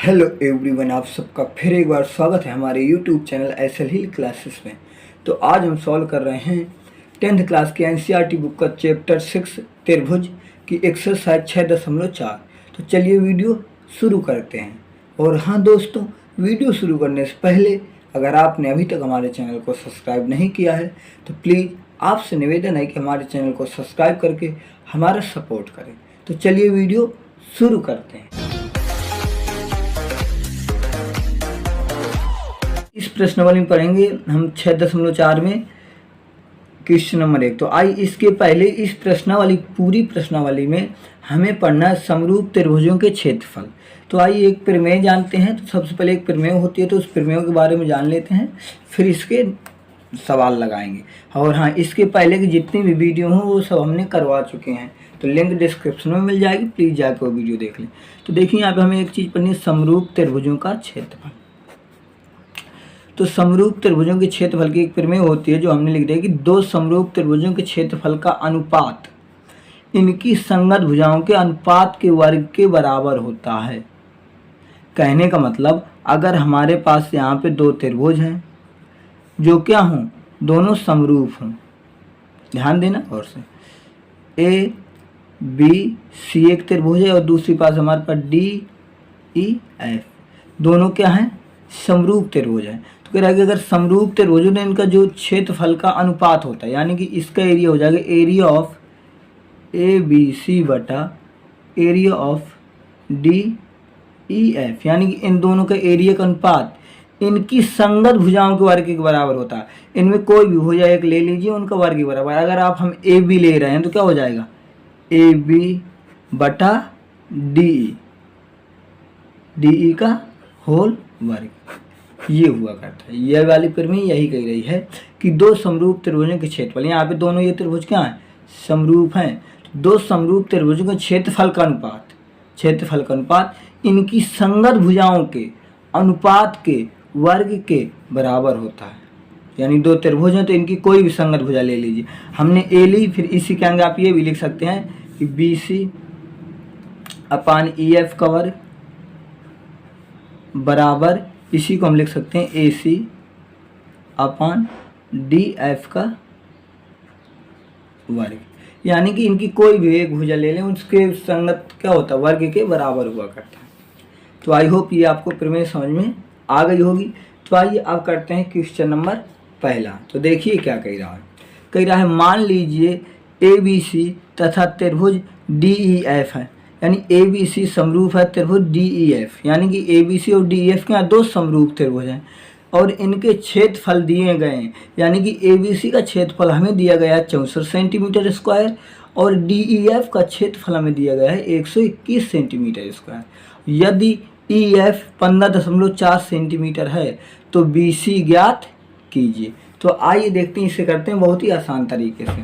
Hello everyone, आप सबका फिर एक बार स्वागत है हमारे यूट्यूब चैनल एसएल हिल क्लासेस में। तो आज हम सॉल्व कर रहे हैं 10th क्लास की एनसीईआरटी बुक का चैप्टर 6 त्रिभुज की एक्सरसाइज 6.4। तो चलिए वीडियो शुरू करते हैं। और हाँ दोस्तों, वीडियो शुरू करने से पहले अगर आपने अभी तक हमारे चैनल को सब्सक्राइब नहीं किया है तो प्लीज़ आपसे निवेदन है कि हमारे चैनल को सब्सक्राइब करके हमारा सपोर्ट करें। तो चलिए वीडियो शुरू करते हैं। इस प्रश्नावली में पढ़ेंगे हम 6.4 में क्वेश्चन नंबर 1। तो आई इसके पहले इस प्रश्नावली पूरी प्रश्नावली में हमें पढ़ना है समरूप त्रिभुजों के क्षेत्रफल। तो आइए एक प्रमेय जानते हैं। तो सबसे पहले एक प्रमेय होती है, तो उस प्रमेय के बारे में जान लेते हैं, फिर इसके सवाल लगाएंगे। और हाँ, इसके पहले की जितनी भी वीडियो हों वो सब हमने करवा चुके हैं, तो लिंक डिस्क्रिप्शन में मिल जाएगी, प्लीज़ जाकर वो वीडियो देख लें। तो देखिए यहाँ पे हमें एक चीज़ पढ़नी है, समरूप त्रिभुजों का क्षेत्रफल। तो समरूप त्रिभुजों के क्षेत्रफल की एक प्रमेय होती है जो हमने लिख दिया कि दो समरूप त्रिभुजों के क्षेत्रफल का अनुपात इनकी संगत भुजाओं के अनुपात के वर्ग के बराबर होता है। कहने का मतलब, अगर हमारे पास यहाँ पे दो त्रिभुज हैं जो क्या हों, दोनों समरूप हों, ध्यान देना और से, ए बी सी एक त्रिभुज है और दूसरी पास हमारे पास डी ई एफ, दोनों क्या हैं, समरूप त्रिभुज है। तो कह रहा है कि अगर समरूप त्रिभुजों ने इनका जो क्षेत्रफल का अनुपात होता है, यानी कि इसका एरिया हो जाएगा area of A B C बटा area of D E F, यानी कि इन दोनों का एरिया का अनुपात इनकी संगत भुजाओं के वर्ग के बराबर होता है। इनमें कोई भी भुजा एक ले लीजिए, उनका वर्ग के बराबर। अगर आप हम ए बी ले रहे हैं तो क्या हो जाएगा, ए बी बटा डी ई का होल वर्ग, ये हुआ करता है। यह वाली प्रमेय यही कह रही है कि दो समरूप त्रिभुजों के क्षेत्रफल, यहाँ पे दोनों ये त्रिभुज क्या हैं, समरूप हैं। दो समरूप त्रिभुजों के क्षेत्रफल का अनुपात इनकी संगत भुजाओं के अनुपात के वर्ग के बराबर होता है। यानी दो त्रिभुज हैं तो इनकी कोई भी संगत भुजा ले लीजिए। हमने ए ली, फिर इसी के आगे आप ये भी लिख सकते हैं कि बी सी अपान ई एफ का वर्ग बराबर, इसी को हम लिख सकते हैं ए सी अपान डी एफ का वर्ग। यानी कि इनकी कोई भी एक भुजा ले लें, उसके संगत क्या होता है, वर्ग के बराबर हुआ करता है। तो आई होप ये आपको प्रमेय समझ में आ गई होगी। तो आइए अब करते हैं क्वेश्चन नंबर पहला। तो देखिए क्या कह रहा है, मान लीजिए ए बी सी तथा त्रिभुज डी ई एफ है, यानी ए बी सी समरूप है त्रिभुज डी ई एफ, यानी कि ए बी सी और डी ई एफ के यहाँ दो समरूप त्रिभुज हैं और इनके क्षेत्रफल दिए गए हैं। यानी कि ए बी सी का क्षेत्रफल हमें दिया गया है 64 सेंटीमीटर स्क्वायर और डी ई एफ का क्षेत्रफल हमें दिया गया है 121 सेंटीमीटर स्क्वायर। यदि ई एफ 15.4 सेंटीमीटर है तो बी सी ज्ञात कीजिए। तो आइए देखते हैं, इसे करते हैं बहुत ही आसान तरीके से।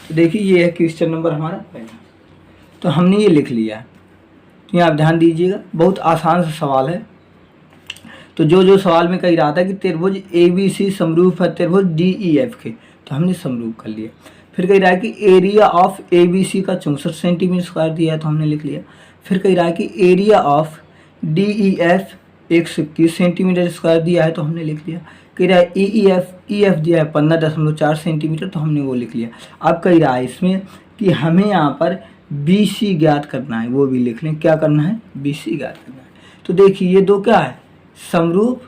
तो देखिए ये है क्वेश्चन नंबर हमारा पहला। तो हमने ये लिख लिया है, तो यहाँ आप ध्यान दीजिएगा, बहुत आसान सा सवाल है। तो जो सवाल में कह रहा था कि त्रिभुज ए बी सी समरूप है त्रिभुज डी ई एफ के, तो हमने समरूप कर लिया। फिर कह रहा है कि area of A B C का 64 सेंटीमीटर स्क्वायर दिया है, तो हमने लिख लिया। फिर कह रहा है कि area of D E F 121 centimetre square दिया है, तो हमने लिख लिया। कह रहा है ई एफ दिया है 15.4 सेंटीमीटर, तो हमने वो लिख लिया। अब कह रहा है इसमें कि हमें यहाँ पर बी सी ज्ञात करना है, वो भी लिख लें। क्या करना है, बी सी ज्ञात करना है। तो देखिए ये दो क्या है, समरूप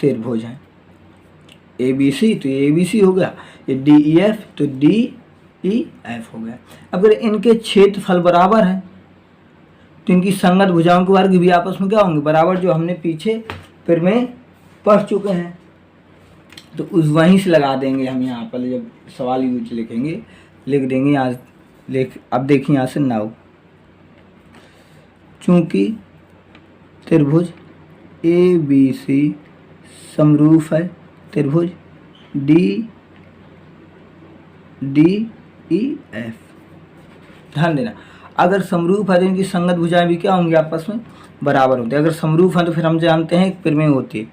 त्रिभुज हैं। ए बी सी तो ये ए बी सी हो गया, ये डी ई एफ तो डी ई एफ हो गया। अगर इनके क्षेत्रफल बराबर हैं तो इनकी संगत भुजाओं के वर्ग भी आपस में क्या होंगे, बराबर, जो हमने पीछे फिर में पढ़ चुके हैं। तो उस वहीं से लगा देंगे हम, यहाँ पर जब सवाल यूज लिखेंगे लिख देंगे यहाँ अब देखिए यहाँ से नाउ, चूँकि त्रिभुज ए बी सी समरूप है त्रिभुज डी ई एफ। ध्यान देना, अगर समरूप है तो इनकी संगत भुजाएं भी क्या होंगी, आपस में बराबर होती है। अगर समरूप है तो फिर हम जानते हैं प्रमेय होती है,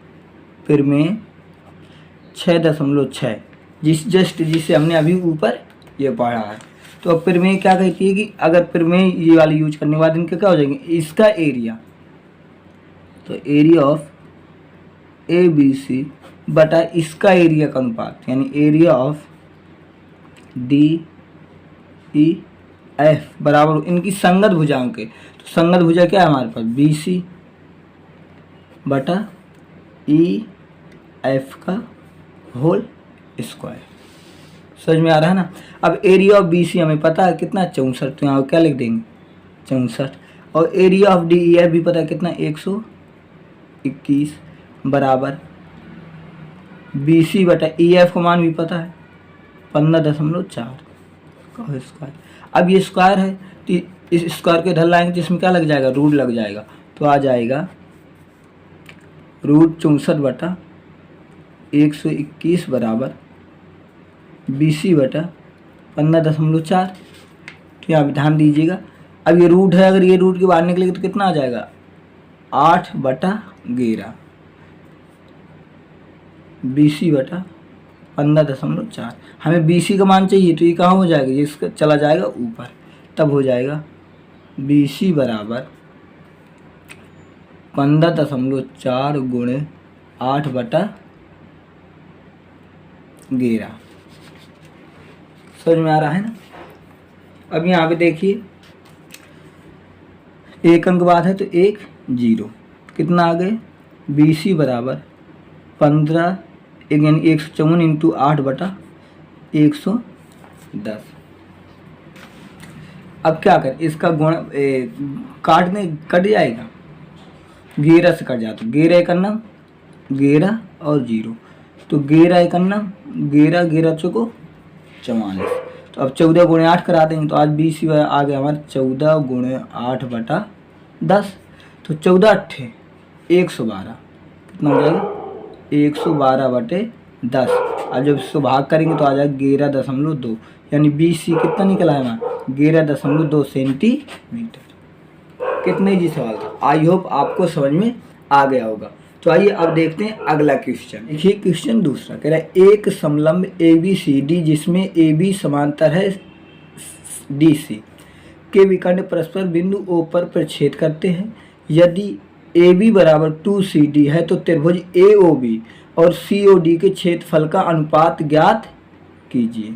प्रमेय 6.6 जिसे हमने अभी ऊपर ये पढ़ा है। तो अब प्रमेय क्या कहती है कि अगर प्रमेय ये वाली यूज करने के बाद इनका क्या हो जाएंगे, इसका एरिया तो area of A B C बटा इसका एरिया का अनुपात, यानी area of D E F बराबर इनकी संगत भुजाओं के। तो संगत भुजा क्या है हमारे पास, बी सी बटा ई एफ का होल स्क्वायर। समझ में आ रहा है ना। अब एरिया ऑफ बी सी हमें पता है कितना, 64, तो यहाँ क्या लिख देंगे 64। और area of D E F भी पता है कितना, 121 बराबर बी सी बटा ई एफ का मान भी पता है 15.4 का स्क्वायर। अब ये स्क्वायर है तो इस स्क्वायर के इधर लाएंगे जिसमें क्या लग जाएगा, रूट लग जाएगा। तो आ जाएगा रूट 64 बटा 121 बराबर बी सी बटा 15.4। तो यहाँ ध्यान दीजिएगा, अब ये रूट है, अगर ये रूट के बाहर निकलेगा तो कितना आ जाएगा 8/11 बी सी बटा 15.4। हमें बी सी का मान चाहिए तो ये कहाँ हो जाएगा, ये इसका चला जाएगा ऊपर, तब हो जाएगा बी सी बराबर 15.4 गुणे 8/11। समझ में आ रहा है ना। अब यहाँ पे देखिए एक अंक बाद है तो 1 0 कितना आ गए, बी सी बराबर 15 यानी 154 इंटू 8/110। अब क्या करें, इसका गुण काटने कट जाएगा, 11 से कट जाता, 11 एकन्ना 11 और 0, तो 11 एकन्ना 11, 11 चौको 44। तो अब 14 गुणे 8 करा देंगे तो आज 20 आ गया हमारे 14 गुणे 8/10। तो 14 अट्ठे 112 कितना हो जाएगा 112/10। अब जब इसको भाग करेंगे तो आ जाएगा 11.2, यानी BC कितना निकला है हमारा 11.2 सेंटीमीटर। कितने जी सवाल था, आई होप आपको समझ में आ गया होगा। तो आइए अब देखते हैं अगला क्वेश्चन। देखिए क्वेश्चन दूसरा कह रहा है एक समलंब ABCD जिसमें AB समांतर है DC के विकर्ण परस्पर बिंदु O पर प्रछेद करते हैं। यदि AB बराबर 2CD है तो त्रिभुज AOB और COD के क्षेत्रफल का अनुपात ज्ञात कीजिए।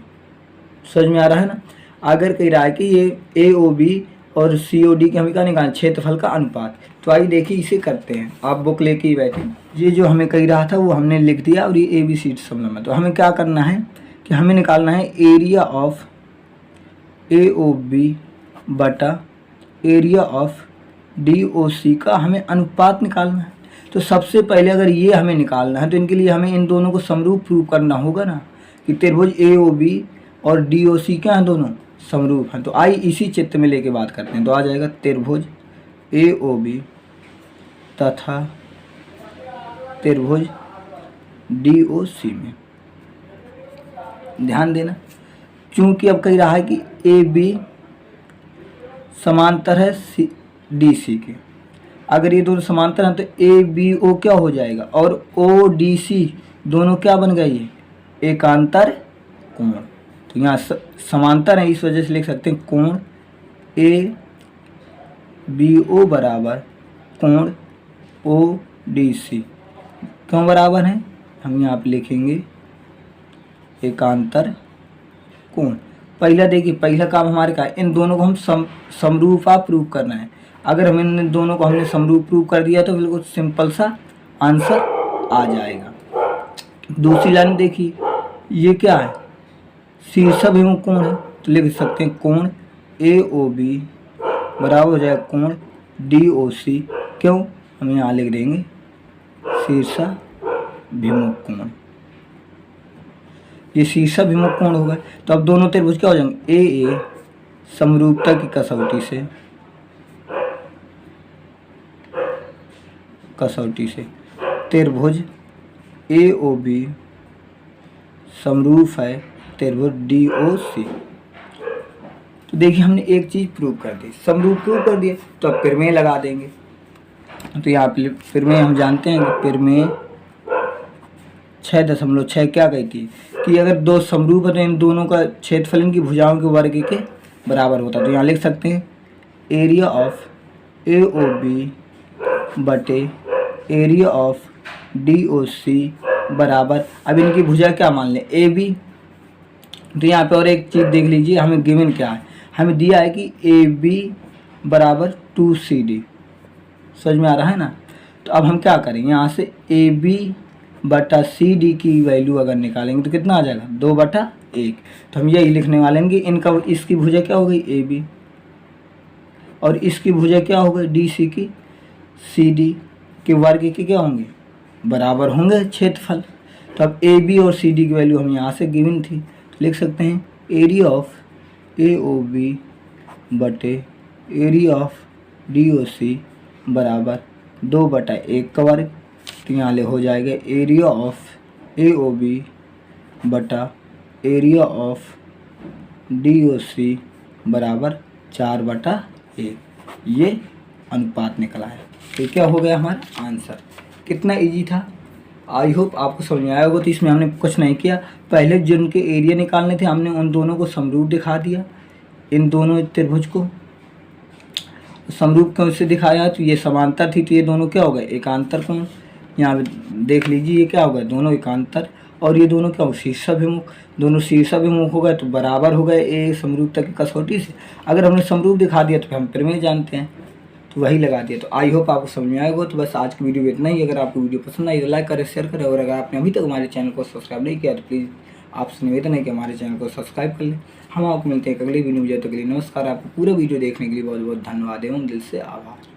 समझ में आ रहा है ना। अगर कह रहा है कि ये AOB और COD के हमें क्या निकालना, क्षेत्रफल का अनुपात। तो आइए देखिए इसे करते हैं, आप बुक लेके ही बैठे। ये जो हमें कह रहा था वो हमने लिख दिया और ये ABCD समलंब है। तो हमें क्या करना है कि हमें निकालना है एरिया ऑफ AOB बटा एरिया ऑफ DOC का हमें अनुपात निकालना है। तो सबसे पहले अगर ये हमें निकालना है तो इनके लिए हमें इन दोनों को समरूप प्रूव करना होगा ना, कि त्रिभुज AOB और DOC क्या हैं, दोनों समरूप हैं। तो आई इसी चित्र में लेके बात करते हैं। तो आ जाएगा त्रिभुज AOB तथा त्रिभुज DOC में ध्यान देना, क्योंकि अब कह रहा है कि AB समांतर है DC के। अगर ये दोनों समांतर हैं तो ABO क्या हो जाएगा और ODC दोनों क्या बन गए, ये एकांतर कोण। तो यहाँ समांतर है इस वजह से लिख सकते हैं कोण ABO बराबर कोण ODC। क्यों बराबर है, हम यहाँ पे लिखेंगे एकांतर कोण। पहला देखिए, पहला काम हमारे का इन दोनों को हम समरूपा प्रूव करना है। अगर हम इन दोनों को हमने समरूप प्रूव कर दिया तो बिल्कुल सिंपल सा आंसर आ जाएगा। दूसरी लाइन देखिए, ये क्या है, शीर्षाभिमुख कोण है, तो लिख सकते हैं कोण AOB बराबर हो जाएगा कोण DOC। क्यों, हम यहाँ लिख देंगे शीर्षाभिमुख कोण। ये शीर्षाभिमुख कोण हो गए। तो अब दोनों त्रिभुज क्या हो जाएंगे, AA समरूपता की कसौटी से त्रिभुज AOB समरूप है त्रिभुज DOC। तो देखिए हमने एक चीज़ प्रूव कर दी, समरूप प्रूव कर दिया। तो अब प्रमेय लगा देंगे। तो यहाँ पे प्रमेय हम जानते हैं कि प्रमेय 6.6 क्या कहती है कि अगर दो समरूप है तो इन दोनों का क्षेत्रफल इनकी भुजाओं के वर्ग के बराबर होता है। तो यहाँ लिख सकते हैं एरिया ऑफ AOB बटे एरिया ऑफ DOC बराबर, अब इनकी भुजा क्या मान लें AB। तो यहाँ पे और एक चीज़ देख लीजिए, हमें गिवन क्या है, हमें दिया है कि AB बराबर 2CD। समझ में आ रहा है ना। तो अब हम क्या करेंगे, यहाँ से AB बटा CD की वैल्यू अगर निकालेंगे तो कितना आ जाएगा, 2/1। तो हम यही लिखने वाले हैं कि इनका, इसकी भुजा क्या हो गई AB और इसकी भुजा क्या हो गई DC की, CD के वर्ग के क्या होंगे, बराबर होंगे क्षेत्रफल। तो अब AB और CD की वैल्यू हम यहाँ से गिवन थी, तो लिख सकते हैं एरिया ऑफ AOB बटे एरिया ऑफ DOC बराबर 2/1 का वर्ग। तो यहाँ ले हो जाएगा एरिया ऑफ AOB बटा एरिया ऑफ DOC बराबर 4/1। ये अनुपात निकला है। तो क्या हो गया हमारा आंसर। कितना इजी था, आई होप आपको समझ में आया होगा। तो इसमें हमने कुछ नहीं किया, पहले जिनके एरिया निकालने थे हमने उन दोनों को समरूप दिखा दिया, इन दोनों त्रिभुज को समरूप क्यों से दिखाया, तो ये समांतर थी तो ये दोनों क्या हो गए, एकांतर कोण। यहाँ देख लीजिए ये क्या हो गए, दोनों एकांतर, और ये दोनों क्या हो, शीर्षाभिमुख। दोनों शीर्षाभिमुख हो गए तो बराबर हो गए ए समरूपता की कसौटी से। अगर हमने समरूप दिखा दिया तो हम प्रमेय जानते हैं, तो वही लगा दिया। तो आई होप आपको समझ में आएगा। तो बस आज की वीडियो में इतना ही। अगर आपको वीडियो पसंद आई तो लाइक करें, शेयर करें, और अगर आपने अभी तक हमारे चैनल को सब्सक्राइब नहीं किया तो प्लीज़ आपसे निवेदन है कि हमारे चैनल को सब्सक्राइब कर लें। हम आपको मिलते हैं अगली वीडियो में। जब तक के लिए नमस्कार। आपको पूरा वीडियो देखने के लिए बहुत बहुत धन्यवाद एवं दिल से आभार।